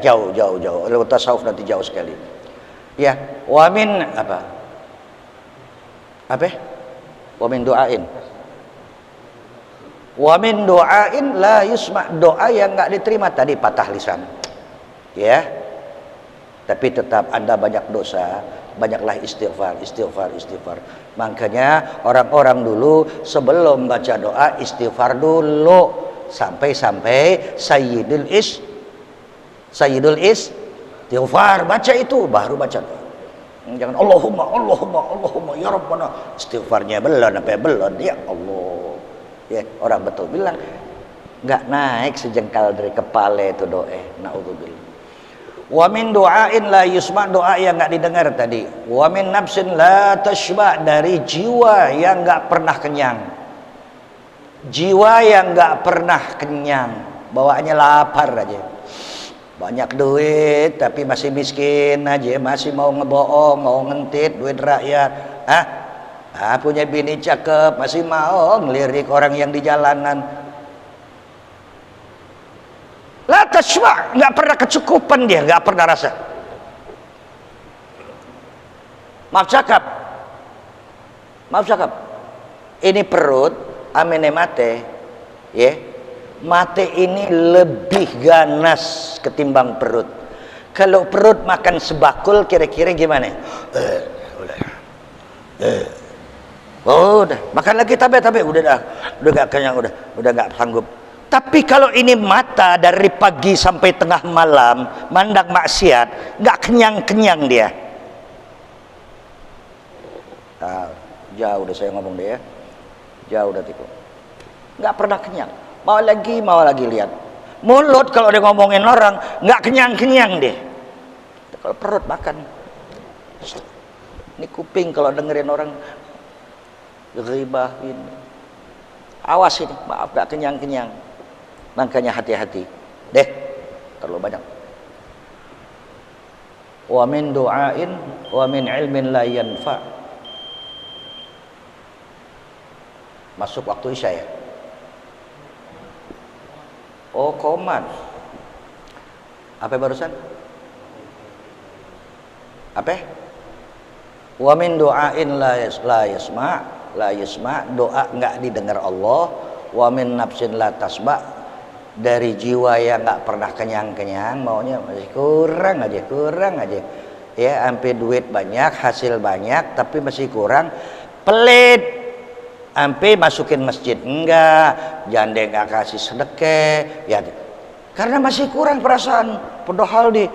jauh. Lalu tasawuf nanti jauh sekali. Ya, wamin apa? Wamin doain. Wamin doain la yusma, doa yang nggak diterima tadi patah lisan. Ya. Tapi tetap Anda banyak dosa, banyaklah istighfar. Makanya orang-orang dulu sebelum baca doa istighfar dulu, sampai sayyidul istighfar, baca itu baru baca doa. Jangan Allahumma ya Rabbana, istighfarnya belon ya Allah. Ya, orang betul bilang nggak naik sejengkal dari kepala itu doa. Naudzubillah. Wa min du'ain la yusma, doa yang enggak didengar tadi. Wa min nafsin la tashba, dari jiwa yang enggak pernah kenyang. Jiwa yang enggak pernah kenyang, bawaannya lapar aja. Banyak duit tapi masih miskin aja, masih mau ngebohong, mau ngentit duit rakyat. Punya bini cakep masih mau ngelirik orang yang di jalanan. La tashba, nggak pernah kecukupan dia, nggak pernah rasa. Maaf cakap. Ini perut, amene mate, ya. Mate ini lebih ganas ketimbang perut. Kalau perut makan sebakul, kira-kira gimana? Udah, makan lagi tapi udah nggak kenyang, udah nggak sanggup. Tapi kalau ini mata dari pagi sampai tengah malam mandang maksiat, nggak kenyang dia. Jauh udah saya ngomong deh ya, jauh udah tipu. Nggak pernah kenyang, mau lagi lihat. Mulut kalau dia ngomongin orang nggak kenyang deh. Kalau perut makan. Ini kuping kalau dengerin orang ghibahin. Awas ini, maaf nggak kenyang. Makanya hati-hati deh, terlalu banyak. wa min du'ain wa min ilmin la yanfa. Masuk waktu isya ya? Oh, komat. Apa barusan? Apa? Wa min du'ain la yasma, doa enggak didengar Allah. Wa min nafsin la tasba, dari jiwa yang enggak pernah kenyang-kenyang, maunya masih kurang aja. Ya, sampai duit banyak, hasil banyak tapi masih kurang. Pelit. Sampai masukin masjid enggak, janda enggak kasih sedekah, ya karena masih kurang perasaan. Padahal di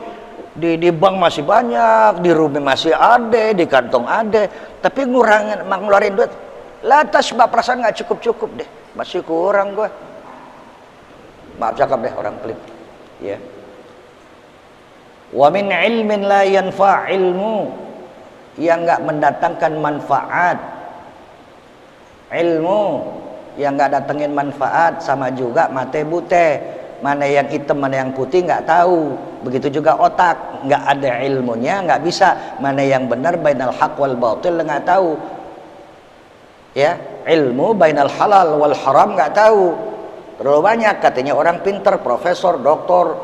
bank masih banyak, di rumah masih ada, di kantong ada, tapi ngeluarin duit. Lantas perasaan nggak cukup deh, masih kurang gua. Maaf cakap deh orang pelit, ya. Wa min ilmin la yanfa, ilmu yang nggak mendatangkan manfaat. Ilmu yang nggak datengin manfaat sama juga mate bute, mana yang hitam mana yang putih nggak tahu. Begitu juga otak, nggak ada ilmunya, nggak bisa mana yang benar, bainal haq wal batil nggak tahu. Ya, ilmu bainal halal wal haram nggak tahu. Terlalu banyak katanya orang pinter, profesor, doktor,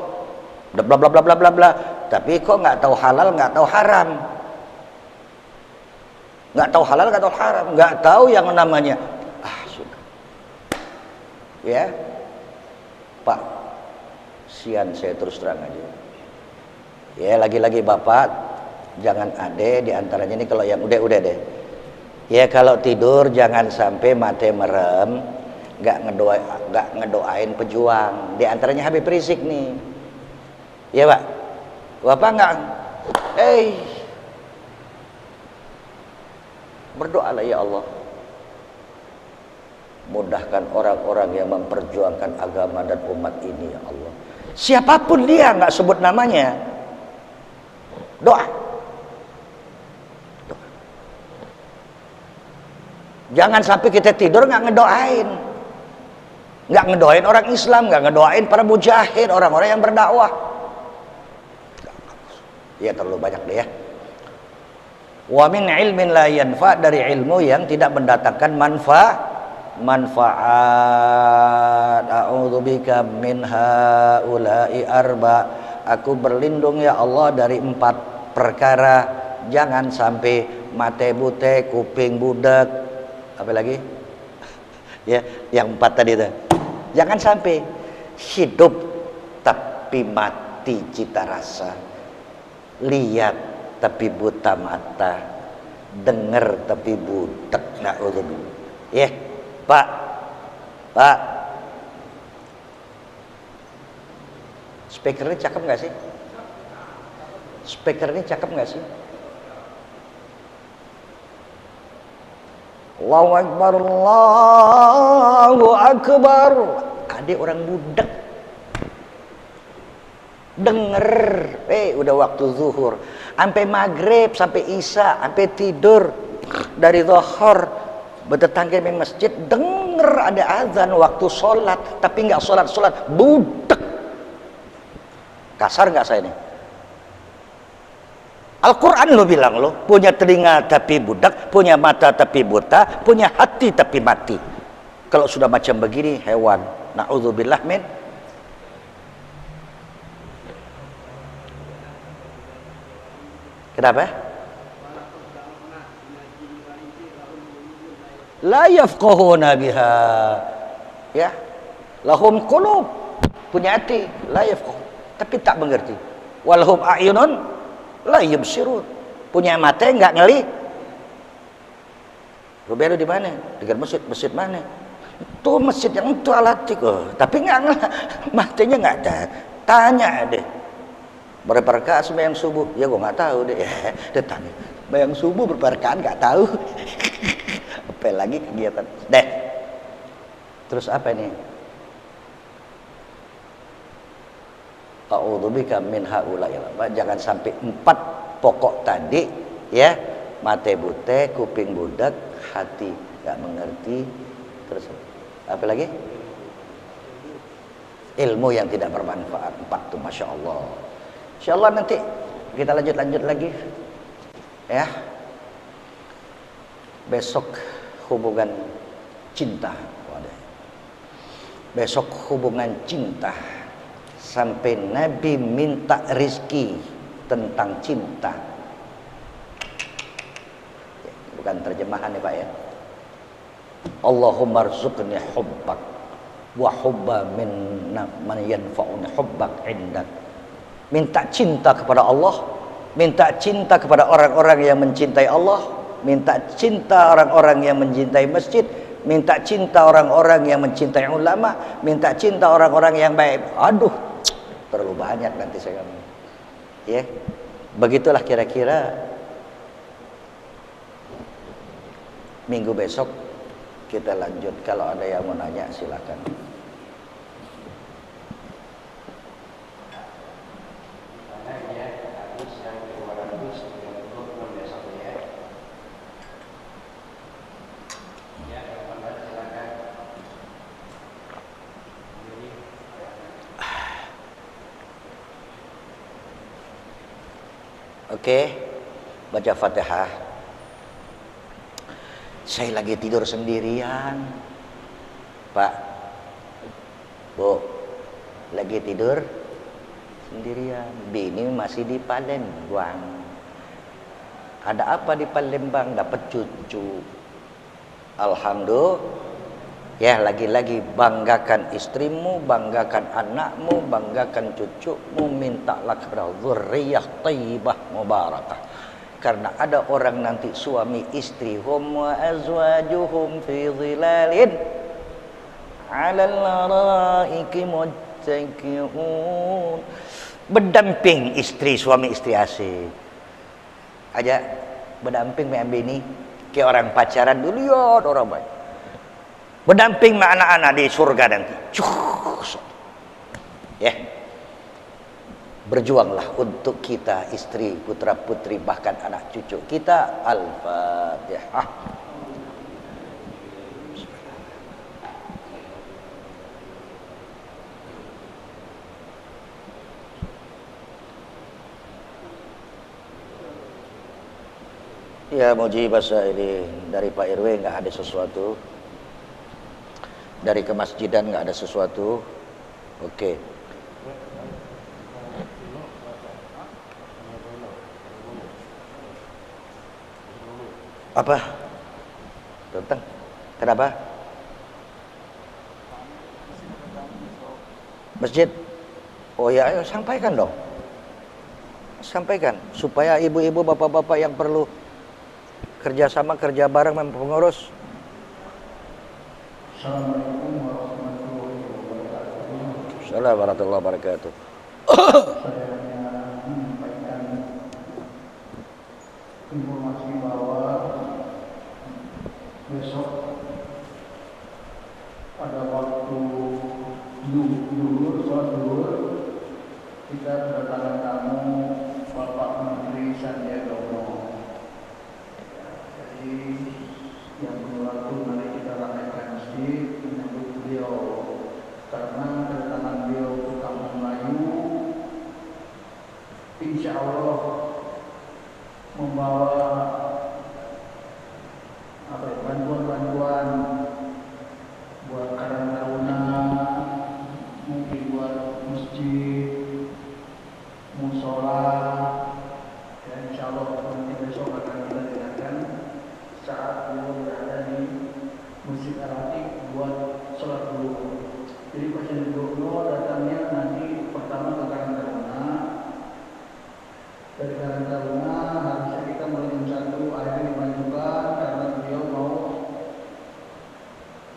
bla bla bla bla bla bla, tapi kok nggak tahu halal, nggak tahu haram. Nggak tahu halal, nggak tahu haram, nggak tahu yang namanya sudah. Ya, Pak, sian saya terus terang aja. Ya, lagi-lagi Bapak jangan ada di antaranya ini kalau yang udah deh. Ya, kalau tidur jangan sampai mata merem, nggak ngedoain pejuang. Di antaranya Habib Rizik nih. Ya, Pak. Bapak nggak berdoalah ya Allah, mudahkan orang-orang yang memperjuangkan agama dan umat ini ya Allah. Siapapun dia, nggak sebut namanya, doa. Jangan sampai kita tidur nggak ngedoain orang Islam, nggak ngedoain para mujahid, orang-orang yang berdakwah. Ya terlalu banyak deh ya. Wa min ilmin la yanfa, dari ilmu yang tidak mendatangkan manfaat. A'udzubika min haula'i arba, aku berlindung ya Allah dari 4 perkara. Jangan sampai mate bute, kuping budak, apa lagi? Ya, yang 4 tadi itu. Jangan sampai hidup tapi mati cita rasa, lihat tapi buta mata, dengar tapi butek. Na'udzubillah. Ya, Pak. Speaker ini cakep nggak sih? Allahu Akbar, Allahu Akbar. Ada orang budak denger, udah waktu zuhur, sampai maghrib, sampai isya, sampai tidur, dari zuhur bertetangga di masjid, denger ada azan waktu sholat, tapi nggak sholat, budak. Kasar nggak saya ini? Al-Quran lo bilang lo punya telinga tapi budak, punya mata tapi buta, punya hati tapi mati. Kalau sudah macam begini hewan, na'udzubillah min. Kenapa? La yafqahuna biha. Ya. Lahum qulub, punya hati, la yafqahu, tapi tak mengerti. Walhum a'yunun la yubsirun, punya mata enggak ngelihat. Rubelu di mana? Dekat masjid mana? Itu masjid yang itu alatik, tapi enggak matanya enggak ada. Tanya deh. Berapa rakaat sembahyang subuh? Ya gua nggak tahu deh. Dia tanya, sembahyang subuh berapa rakaat nggak tahu. Apa lagi kegiatan? Deh. Terus apa ini? A'udzubika min haula'i. Jangan sampai 4 pokok tadi, ya. Mate bute, kuping budak, hati nggak mengerti. Terus apa lagi? Ilmu yang tidak bermanfaat. 4 tuh, masya Allah. Insya Allah nanti kita lanjut lagi. Ya. Besok hubungan cinta. Besok hubungan cinta. Sampai Nabi minta rizki tentang cinta. Bukan terjemahan ya Pak ya. Allahumma rzuqni hubbak wa hubba man yanfa'uni hubbak indak. Minta cinta kepada Allah, minta cinta kepada orang-orang yang mencintai Allah, minta cinta orang-orang yang mencintai masjid, minta cinta orang-orang yang mencintai ulama, minta cinta orang-orang yang baik. Aduh, terlalu banyak nanti saya ngomong. Ya. Begitulah kira-kira minggu besok kita lanjut. Kalau ada yang mau nanya silakan. Oke, baca Fatihah. Saya lagi tidur sendirian, Pak, Bu, lagi tidur sendirian. Bini masih di Palembang. Ada apa di Palembang? Dapat cucu. Alhamdulillah. Ya, lagi-lagi banggakan istrimu, banggakan anakmu, banggakan cucumu, mintalah kepada dzurriyyah thayyibah mubarakah. Karena ada orang nanti suami istri hum wa azwajuhum fi dhilalin 'alal laraiki muttaqiun. Berdamping istri, suami istri asik. Aja berdamping sama bini kayak orang pacaran dulu ya, orang baik. Berdamping sama anak-anak di surga nanti. Ya. Berjuanglah untuk kita, istri, putra putri, bahkan anak cucu kita. Al-Fatihah. Ya, muji bahasa ini dari Pak RW nggak ada sesuatu. Dari kemasjidan nggak ada sesuatu. Oke. Apa? Tentang kenapa? Masjid. Oh ya, ayo sampaikan dong. Sampaikan supaya ibu-ibu, bapak-bapak yang perlu kerjasama, kerja bareng dengan pengurus. Assalamualaikum warahmatullahi wabarakatuh. Assalamualaikum warahmatullahi wabarakatuh. Saya hanya menyampaikan informasi bahwa besok pada waktu sholat zuhur kita kedatangan tamu Bapak Menteri Sandiaga Uno. Jadi yang berlaku mari kita ramaikan masjid menyambut beliau, karena kedatangan beliau ke Kampung Melayu insya Allah membawa bantuan-bantuan buat Karang Taruna, mungkin buat masjid, musola, dan insya Allah nanti besok akan kita dengarkan saat beliau berada di Masjid Al-Atiq buat sholat dulu. Jadi Presiden Joko datangnya nanti pertama ke Karang Taruna. Dari Karang Taruna harusnya kita mulai jam 1 akhirnya dimajukan karena beliau mau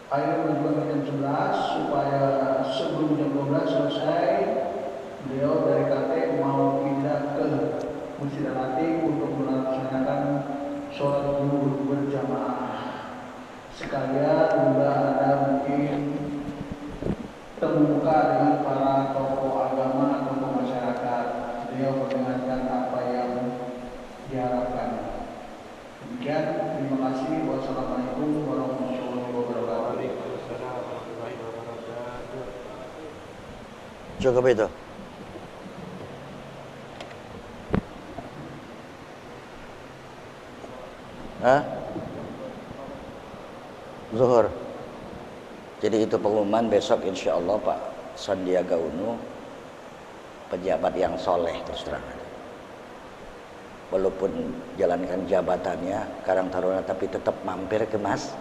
akhirnya dimajukan jam 11 supaya sebelum jam 12 selesai beliau dari KT mau pindah ke Masjid Al-Atiq untuk melaksanakan sholat zuhur berjamaah. Sekalian juga ada mungkin temuka dengan para tokoh agama atau masyarakat. Beliau mendengarkan apa yang diharapkan. Demikian, terima kasih. Wassalamualaikum warahmatullahi wabarakatuh. Cukup itu. Jadi itu pengumuman besok insya Allah Pak Sandiaga Uno pejabat yang soleh terus terang. Walaupun jalankan jabatannya Karang Taruna tapi tetap mampir ke Mas.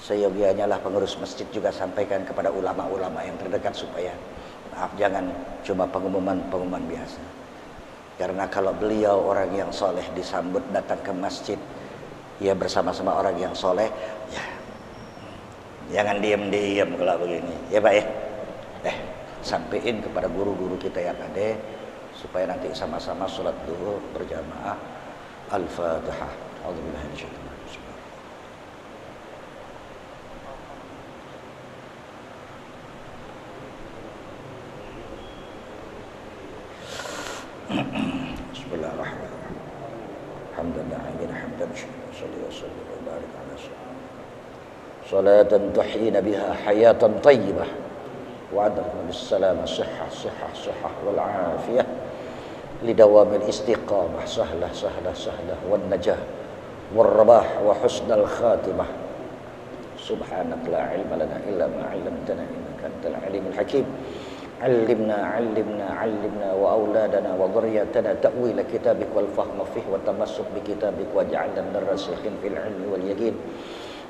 Seyogianya lah pengurus masjid juga sampaikan kepada ulama-ulama yang terdekat supaya maaf jangan cuma pengumuman biasa. Karena kalau beliau orang yang soleh disambut datang ke masjid ya bersama-sama orang yang soleh ya jangan diam-diam kalau begini ya Pak ya. Sampaikan kepada guru-guru kita yang ada supaya nanti sama-sama sholat zuhur berjamaah. Al-Fatihah. A'udzubillahi minasyaitonir rajim. Bismillahirrahmanirrahim. Hamdan lillahi hamdan syukur salli wa sallim wa barik ala sayyidina salatan tuhyina biha hayatan thayyibah wa adna bis salam sihhah wal afiyah lidawamil istiqamah sahlah wan najah wal rabah wa husnal khatimah. Subhanak la ilma lana illa ma 'allamtana innaka antal alimul hakim. علمنا وأولادنا وذريتنا تأويل كتابك والفهم فيه والتمسك بكتابك واجعلنا من الراسخين في العلم واليقين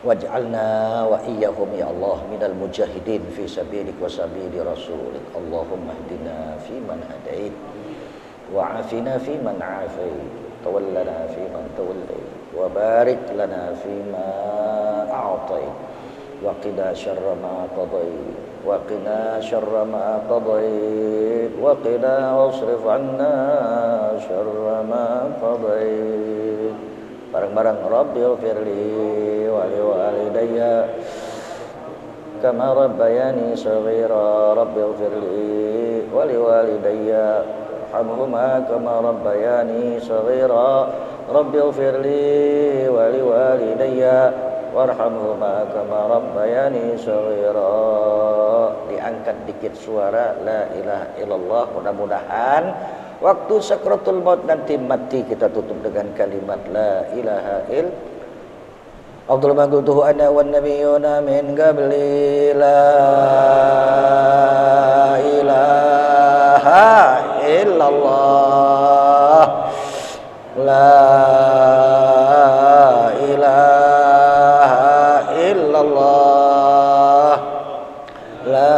واجعلنا وإياهم يا الله من المجاهدين في سبيلك وسبيل رسولك. اللهم اهدنا فيمن هديت وعافنا فيمن عافيت تولنا فيمن توليت وبارك لنا فيما أعطيت وقنا شر ما قضيت وقنا شر ما قضيت وقنا واصرف عنا شر ما قضيت. Bareng-bareng Rabbi ighfirli wa liwalidayya kama rabbayani shaghira. Rabbi ighfirli wa liwalidayya warhamhuma kama rabbayani shaghira. Rabbi ighfirli wa liwalidayya warhamhuma kama rabbayani shaghira. Diangkat dikit suara la ilaha illallah. Mudah-mudahan waktu sakratul maut nanti mati kita tutup dengan kalimat la ilaha illallah. Abdul Maghdutuhu ana wan nabiyuna min qabli la ilaha illallah la ilaha illallah la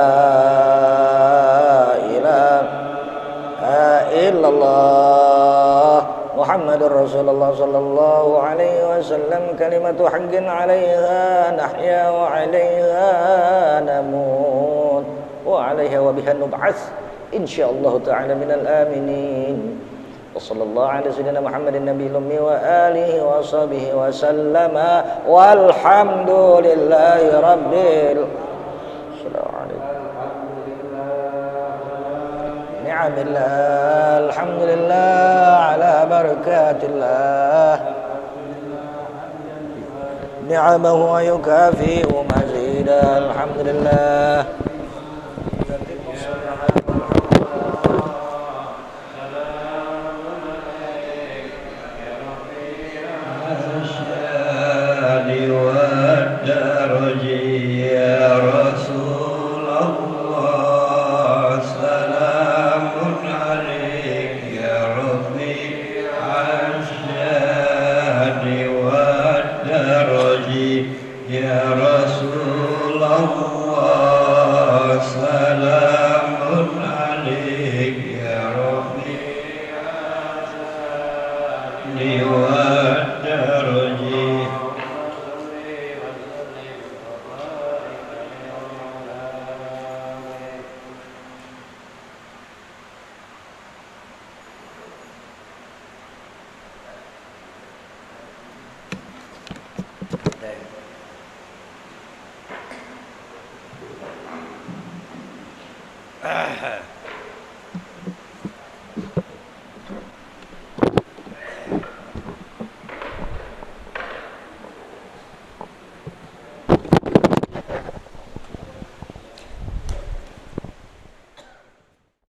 ilaha illallah Muhammadur Rasulullah sallallahu alaihi wasallam kalimatu haqqin 'alaiha nahya wa 'alaiha namut wa 'alaiha wa biha nub'ats insyaallah ta'ala minal aminin. Wa sallallahu ala sayyidina Muhammadin nabiyil ummi wa alihi wa sahbihi wa sallama walhamdulillahi rabbil ni'amillah alhamdulillah ala barakatillah ni'amahu wa yukafi'u mazidah alhamdulillah. Ya Rasulullah